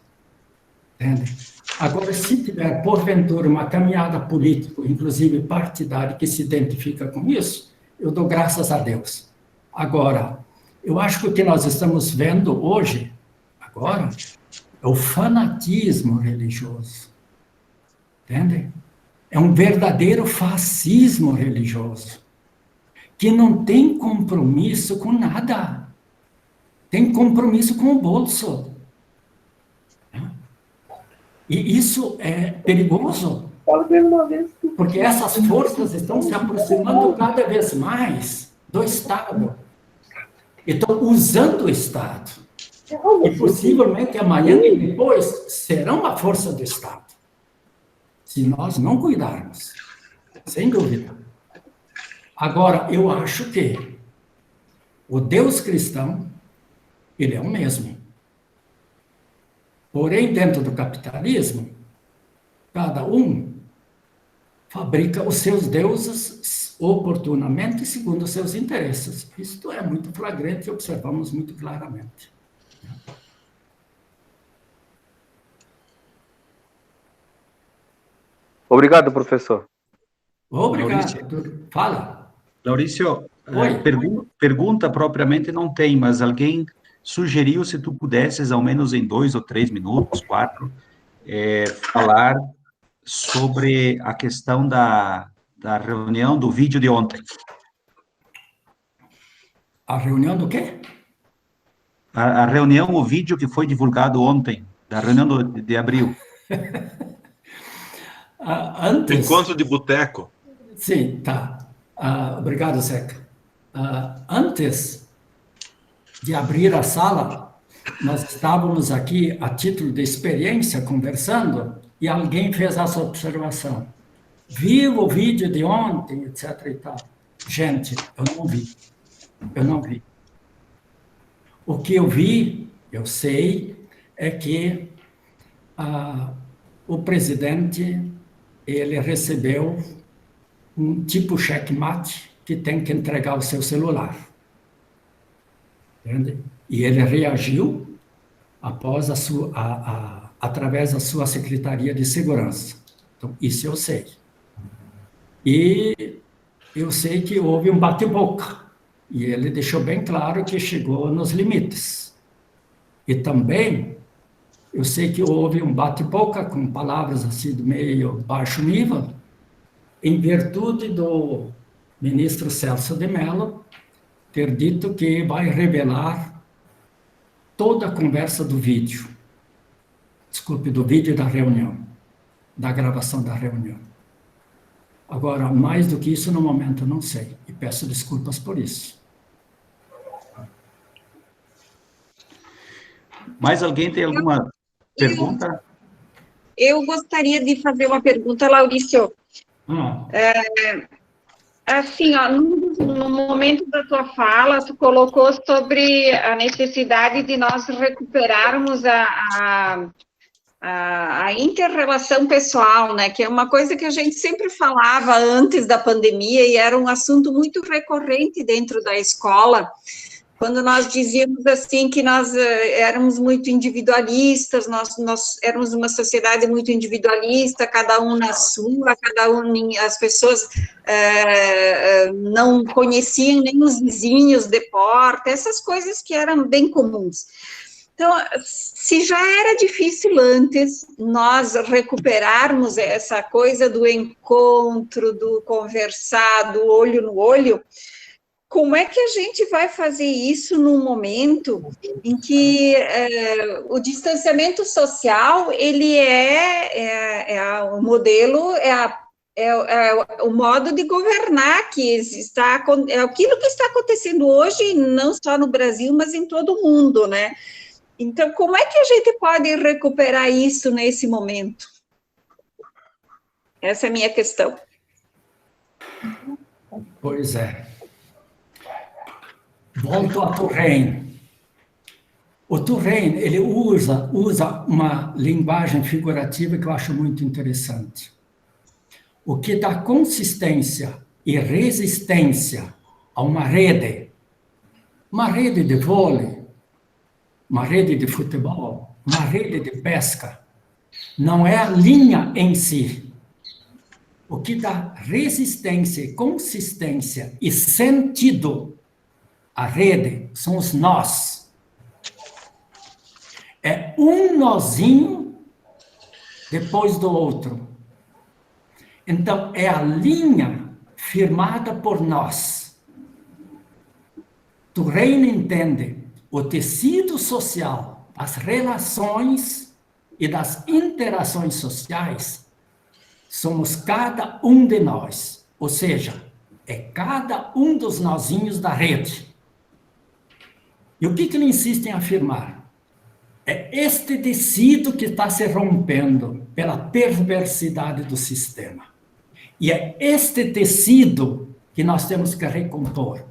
Entende? Agora, se tiver, porventura, uma caminhada política, inclusive partidária, que se identifica com isso, eu dou graças a Deus. Agora, eu acho que o que nós estamos vendo hoje, agora, é o fanatismo religioso. Entende? É um verdadeiro fascismo religioso, que não tem compromisso com nada. Tem compromisso com o bolso. E isso é perigoso, porque essas forças estão se aproximando cada vez mais do Estado. Estão usando o Estado. E possivelmente amanhã e depois serão a força do Estado. Se nós não cuidarmos, sem dúvida. Agora, eu acho que o Deus cristão, ele é o mesmo. Porém, dentro do capitalismo, cada um fabrica os seus deuses oportunamente segundo os seus interesses. Isto é muito flagrante e observamos muito claramente. Obrigado, professor. Obrigado. Laurício. Fala. Laurício, pergunta propriamente não tem, mas alguém sugeriu se tu pudesses, ao menos em 2 ou 3 minutos, 4, falar sobre a questão da da reunião do vídeo de ontem. A reunião do quê? A reunião, o vídeo que foi divulgado ontem, da reunião de abril. Antes... Encontro de boteco. Sim, tá. Obrigado, Zeca. Antes de abrir a sala, nós estávamos aqui a título de experiência conversando e alguém fez essa observação. Viu o vídeo de ontem, etc. e tal. Gente, eu não vi. Eu não vi. O que eu vi, eu sei, é que o presidente, ele recebeu um tipo checkmate que tem que entregar o seu celular. Entende? E ele reagiu após através da sua Secretaria de Segurança. Então, isso eu sei. E eu sei que houve um bate-boca. E ele deixou bem claro que chegou nos limites. E também, eu sei que houve um bate-boca com palavras assim de meio baixo nível, em virtude do ministro Celso de Mello ter dito que vai revelar toda a conversa do vídeo. Desculpe, do vídeo da reunião, da gravação da reunião. Agora, mais do que isso, no momento, eu não sei. E peço desculpas por isso. Mais alguém tem alguma pergunta? Eu gostaria de fazer uma pergunta, Laurício. Assim, ó, no momento da tua fala, tu colocou sobre a necessidade de nós recuperarmos a inter-relação pessoal, né, que é uma coisa que a gente sempre falava antes da pandemia e era um assunto muito recorrente dentro da escola, quando nós dizíamos assim que nós éramos muito individualistas, nós éramos uma sociedade muito individualista, cada um na sua, as pessoas não conheciam nem os vizinhos de porta, essas coisas que eram bem comuns. Então, se já era difícil antes nós recuperarmos essa coisa do encontro, do conversar, do olho no olho, como é que a gente vai fazer isso num momento em que o distanciamento social, ele o modelo, o modo de governar que está, é aquilo que está acontecendo hoje, não só no Brasil, mas em todo o mundo, né? Então, como é que a gente pode recuperar isso nesse momento? Essa é a minha questão. Pois é. Volto a Touraine. O Touraine, ele usa uma linguagem figurativa que eu acho muito interessante. O que dá consistência e resistência a uma rede de vôlei, uma rede de futebol, uma rede de pesca, não é a linha em si. O que dá resistência, consistência e sentido à rede são os nós. É um nozinho depois do outro. Então, é a linha firmada por nós. Touraine entende o tecido social, as relações e das interações sociais, somos cada um de nós, ou seja, é cada um dos nozinhos da rede. E o que ele insiste em afirmar? É este tecido que está se rompendo pela perversidade do sistema. E é este tecido que nós temos que recompor.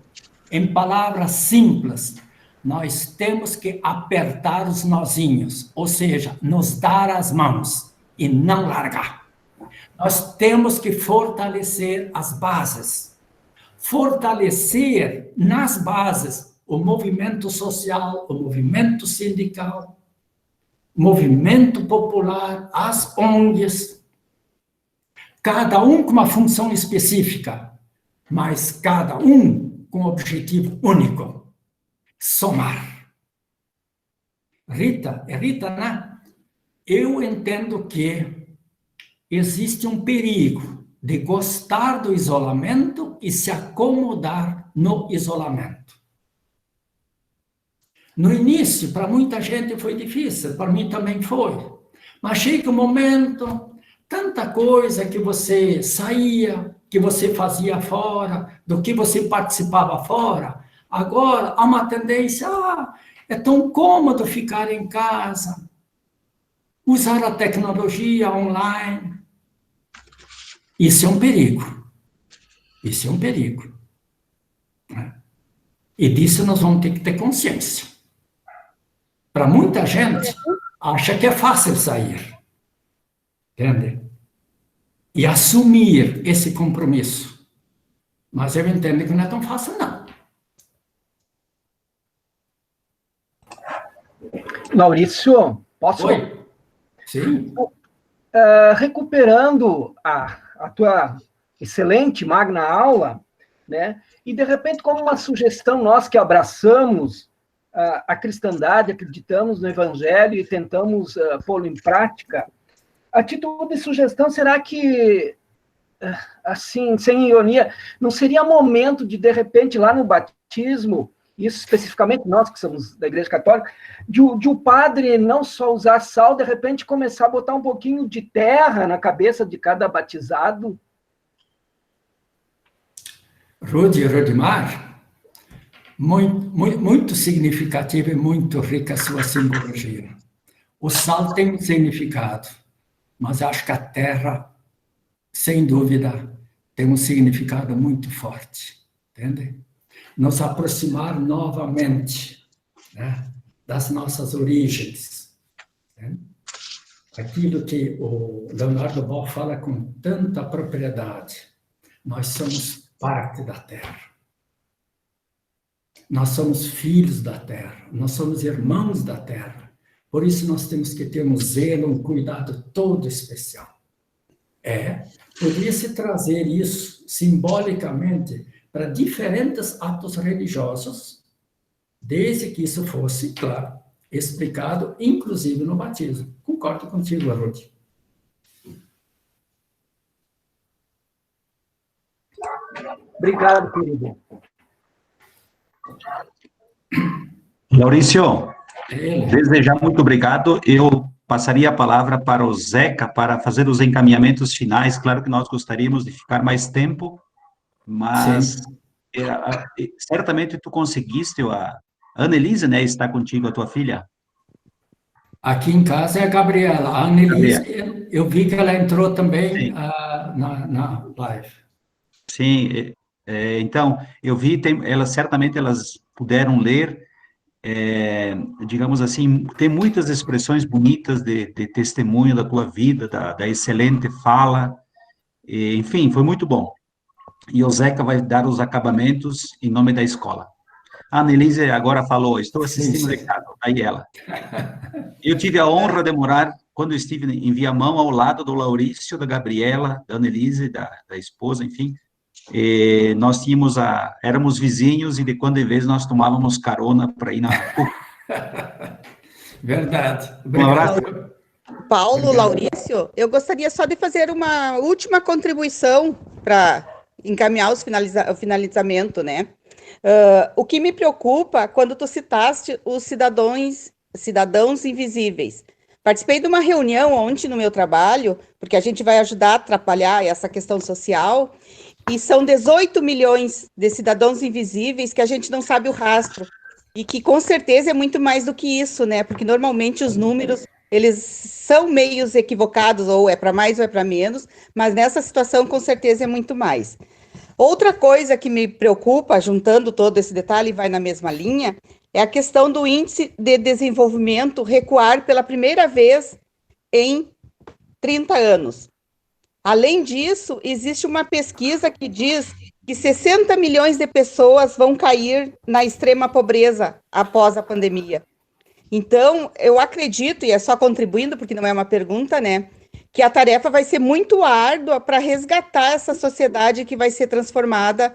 Em palavras simples, nós temos que apertar os nozinhos, ou seja, nos dar as mãos e não largar. Nós temos que fortalecer as bases. Fortalecer nas bases o movimento social, o movimento sindical, o movimento popular, as ONGs, cada um com uma função específica, mas cada um com um objetivo único: somar. Rita, né? Eu entendo que existe um perigo de gostar do isolamento e se acomodar no isolamento. No início, para muita gente foi difícil, para mim também foi. Mas chega um momento, tanta coisa que você saía, que você fazia fora, do que você participava fora, agora há uma tendência, é tão cômodo ficar em casa, usar a tecnologia online. Isso é um perigo. Isso é um perigo. E disso nós vamos ter que ter consciência. Para muita gente, acha que é fácil sair. Entende? E assumir esse compromisso. Mas eu entendo que não é tão fácil, não. Maurício, posso? Oi? Sim. Recuperando a tua excelente magna aula, né? E de repente, como uma sugestão, nós que abraçamos a cristandade, acreditamos no Evangelho e tentamos pô-lo em prática, a título de sugestão, será que, assim, sem ironia, não seria momento de repente, lá no batismo, isso especificamente nós que somos da Igreja Católica, de o padre não só usar sal, de repente começar a botar um pouquinho de terra na cabeça de cada batizado? Rudimar, muito significativa e muito rica a sua simbologia. O sal tem um significado, mas acho que a terra, sem dúvida, tem um significado muito forte, entende? Nos aproximar novamente, né, das nossas origens. Né? Aquilo que o Leonardo Boff fala com tanta propriedade. Nós somos parte da Terra. Nós somos filhos da Terra. Nós somos irmãos da Terra. Por isso nós temos que ter um zelo, um cuidado todo especial. Poderia-se trazer isso simbolicamente para diferentes atos religiosos, desde que isso fosse, claro, explicado, inclusive no batismo. Concordo contigo, Ruth. Obrigado, querido. Maurício, desde já muito obrigado. Eu passaria a palavra para o Zeca para fazer os encaminhamentos finais. Claro que nós gostaríamos de ficar mais tempo, mas certamente tu conseguiste, a Annelise, né, está contigo, a tua filha? Aqui em casa é a Gabriela. A Annelise, eu vi que ela entrou também na live. Sim, então, eu vi, certamente elas puderam ler, digamos assim, tem muitas expressões bonitas de testemunho da tua vida, da excelente fala, enfim, foi muito bom. E o Zeca vai dar os acabamentos em nome da escola. A Annelise agora falou, estou assistindo de casa, aí ela. Eu tive a honra de morar, quando eu estive em Viamão, ao lado do Laurício, da Gabriela, da Annelise, da esposa, enfim. E nós éramos vizinhos e de quando em vez nós tomávamos carona para ir na PUC. Verdade. Um abraço. Paulo, Laurício, eu gostaria só de fazer uma última contribuição para encaminhar o finalizamento, né? O que me preocupa quando tu citaste os cidadãos invisíveis. Participei de uma reunião ontem no meu trabalho, porque a gente vai ajudar a atrapalhar essa questão social, e são 18 milhões de cidadãos invisíveis que a gente não sabe o rastro, e que com certeza é muito mais do que isso, né? Porque normalmente os números, eles são meios equivocados, ou é para mais ou é para menos, mas nessa situação com certeza é muito mais. Outra coisa que me preocupa, juntando todo esse detalhe e vai na mesma linha, é a questão do índice de desenvolvimento recuar pela primeira vez em 30 anos. Além disso, existe uma pesquisa que diz que 60 milhões de pessoas vão cair na extrema pobreza após a pandemia. Então, eu acredito, e é só contribuindo, porque não é uma pergunta, né, que a tarefa vai ser muito árdua para resgatar essa sociedade que vai ser transformada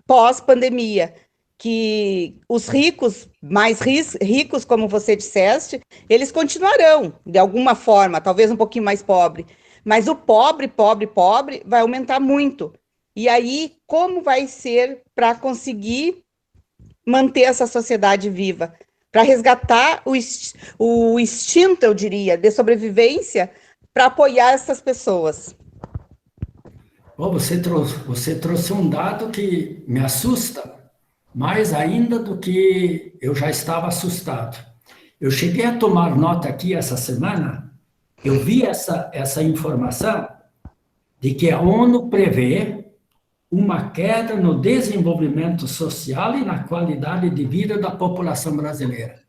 pós-pandemia, que os ricos, mais ricos, como você disseste, eles continuarão, de alguma forma, talvez um pouquinho mais pobre, Mas o pobre, pobre, pobre vai aumentar muito. E aí, como vai ser para conseguir manter essa sociedade viva? Para resgatar o instinto, eu diria, de sobrevivência, para apoiar essas pessoas. Bom, você trouxe um dado que me assusta, mais ainda do que eu já estava assustado. Eu cheguei a tomar nota aqui essa semana, eu vi essa informação de que a ONU prevê uma queda no desenvolvimento social e na qualidade de vida da população brasileira.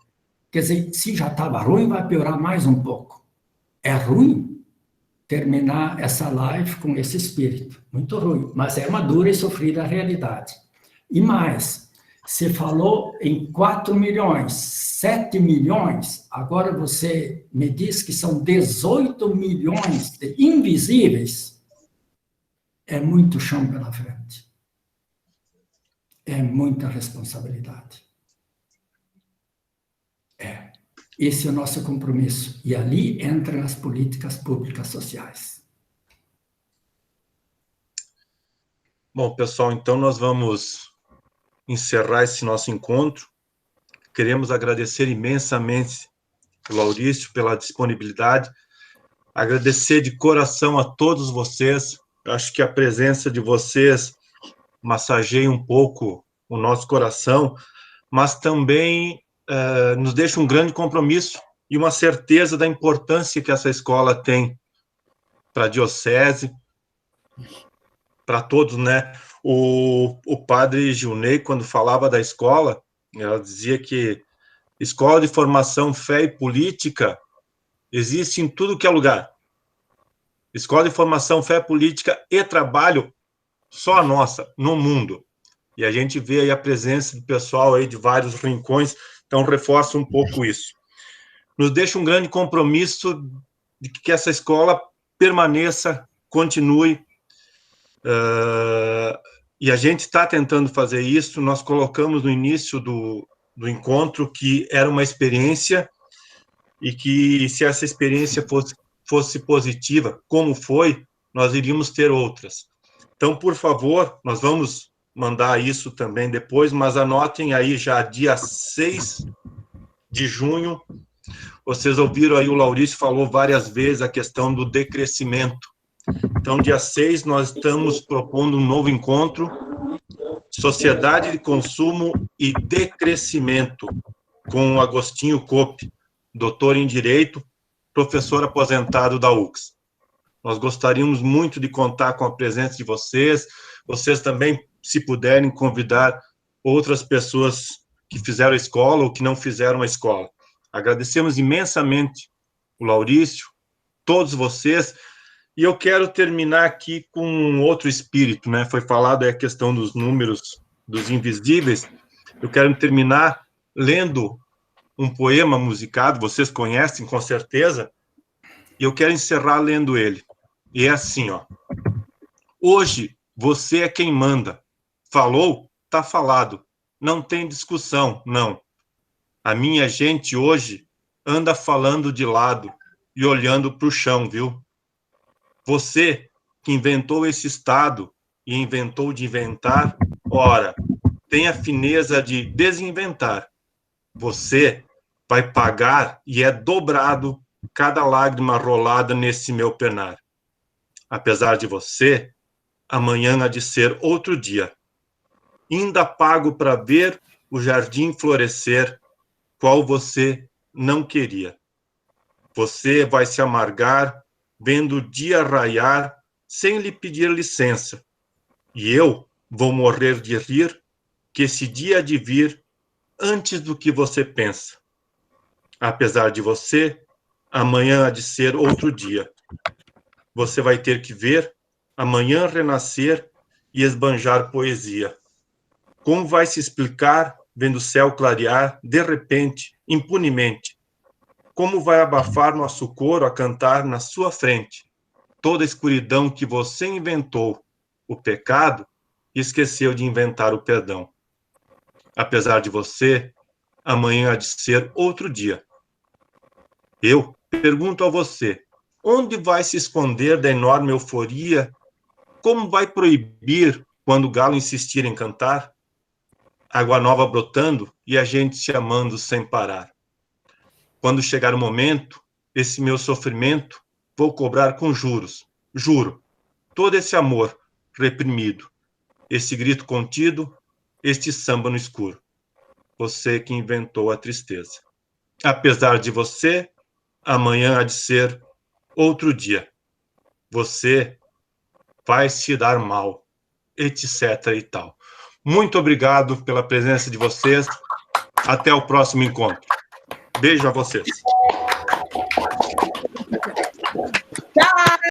Quer dizer, se já estava ruim, vai piorar mais um pouco. É ruim terminar essa live com esse espírito. Muito ruim, mas é uma dura e sofrida realidade. E mais, você falou em 4 milhões, 7 milhões, agora você me diz que são 18 milhões de invisíveis. É muito chão pela frente. É muita responsabilidade. Esse é o nosso compromisso. E ali entram as políticas públicas sociais. Bom, pessoal, então nós vamos encerrar esse nosso encontro. Queremos agradecer imensamente o Laurício pela disponibilidade, agradecer de coração a todos vocês. Eu acho que a presença de vocês massageia um pouco o nosso coração, mas também nos deixa um grande compromisso e uma certeza da importância que essa escola tem para a diocese, para todos, né? O padre Gilney, quando falava da escola, ela dizia que escola de formação, fé e política existe em tudo que é lugar. Escola de formação, fé, política e trabalho, só a nossa, no mundo. E a gente vê aí a presença do pessoal aí de vários rincões, então reforça um pouco isso. Nos deixa um grande compromisso de que essa escola permaneça, continue, e a gente está tentando fazer isso. Nós colocamos no início do encontro que era uma experiência e que se essa experiência fosse positiva, como foi, nós iríamos ter outras. Então, por favor, nós vamos mandar isso também depois, mas anotem aí já dia 6 de junho, vocês ouviram aí, o Laurício falou várias vezes a questão do decrescimento. Então, dia 6, nós estamos propondo um novo encontro, Sociedade de Consumo e Decrescimento, com o Agostinho Cope, doutor em Direito, professor aposentado da UX. Nós gostaríamos muito de contar com a presença de vocês também, se puderem, convidar outras pessoas que fizeram a escola ou que não fizeram a escola. Agradecemos imensamente o Laurício, todos vocês, e eu quero terminar aqui com um outro espírito, né? Foi falado aí a questão dos números dos invisíveis. Eu quero terminar lendo um poema musicado, vocês conhecem com certeza, e eu quero encerrar lendo ele. E é assim, ó. Hoje, você é quem manda. Falou, tá falado. Não tem discussão, não. A minha gente hoje anda falando de lado e olhando para o chão, viu? Você que inventou esse estado e inventou de inventar, ora, tem a fineza de desinventar. Você vai pagar e é dobrado cada lágrima rolada nesse meu penar. Apesar de você, amanhã há de ser outro dia. Ainda pago para ver o jardim florescer, qual você não queria. Você vai se amargar, vendo o dia raiar, sem lhe pedir licença. E eu vou morrer de rir, que esse dia há de vir antes do que você pensa. Apesar de você, amanhã há de ser outro dia. Você vai ter que ver amanhã renascer e esbanjar poesia. Como vai se explicar, vendo o céu clarear, de repente, impunemente? Como vai abafar nosso coro a cantar na sua frente? Toda a escuridão que você inventou, o pecado, e esqueceu de inventar o perdão. Apesar de você, amanhã há de ser outro dia. Eu pergunto a você, Onde vai se esconder da enorme euforia? Como vai proibir quando o galo insistir em cantar? Água nova brotando e a gente se amando sem parar. Quando chegar o momento, esse meu sofrimento, vou cobrar com juros. Juro, todo esse amor reprimido, esse grito contido, este samba no escuro. Você que inventou a tristeza. Apesar de você, amanhã há de ser outro dia. Você vai se dar mal, etc. e tal. Muito obrigado pela presença de vocês. Até o próximo encontro. Beijo a vocês.